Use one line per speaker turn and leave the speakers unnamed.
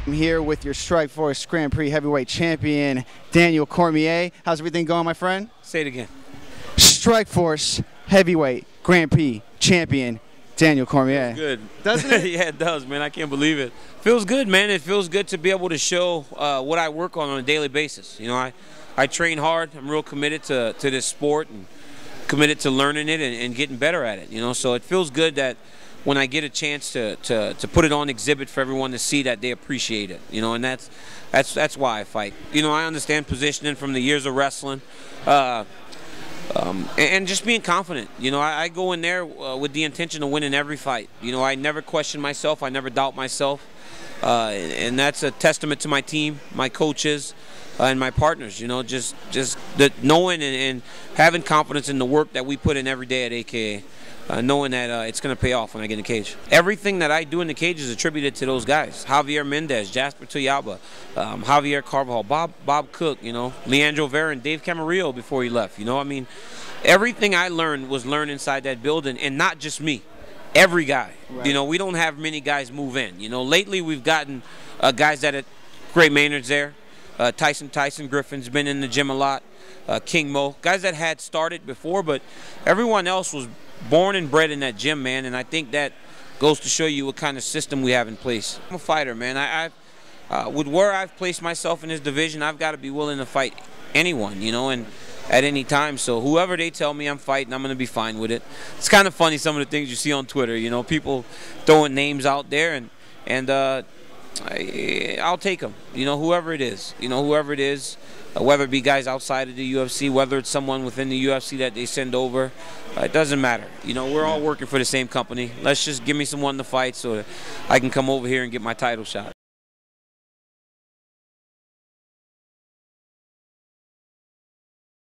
I'm here with your Strikeforce Grand Prix heavyweight champion, Daniel Cormier. How's everything going, my friend?
Say it again.
Strikeforce heavyweight Grand Prix champion, Daniel Cormier.
Good.
Doesn't it?
Yeah, it does, man. I can't believe it. Feels good, man. It feels good to be able to show what I work on a daily basis. You know, I train hard. I'm real committed to this sport and committed to learning it and getting better at it. You know, so it feels good that when I get a chance to put it on exhibit for everyone to see that they appreciate it, you know, and that's why I fight. You know, I understand positioning from the years of wrestling, and just being confident. You know, I go in there with the intention of winning every fight. You know, I never question myself. I never doubt myself, and that's a testament to my team, my coaches, and my partners. You know, just that knowing and having confidence in the work that we put in every day at AKA. Knowing that it's going to pay off when I get in the cage. Everything that I do in the cage is attributed to those guys. Javier Mendez, Jasper Tuyaba, Javier Carvajal, Bob Cook, you know, Leandro Vera, and Dave Camarillo before he left. You know, I mean, everything I learned was learned inside that building, and not just me. Every guy. Right. You know, we don't have many guys move in. You know, lately we've gotten guys that are Gray Maynard's there. Tyson Griffin's been in the gym a lot. King Mo, guys that had started before, but everyone else was born and bred in that gym, man, and I think that goes to show you what kind of system we have in place. I'm a fighter, man. With where I've placed myself in this division, I've got to be willing to fight anyone, you know, and at any time. So whoever they tell me I'm fighting, I'm going to be fine with it. It's kind of funny, some of the things you see on Twitter, you know, people throwing names out there, and I'll take them, you know, whoever it is, whether it be guys outside of the UFC, whether it's someone within the UFC that they send over, it doesn't matter. You know, we're all working for the same company. Let's just give me someone to fight so that I can come over here and get my title shot.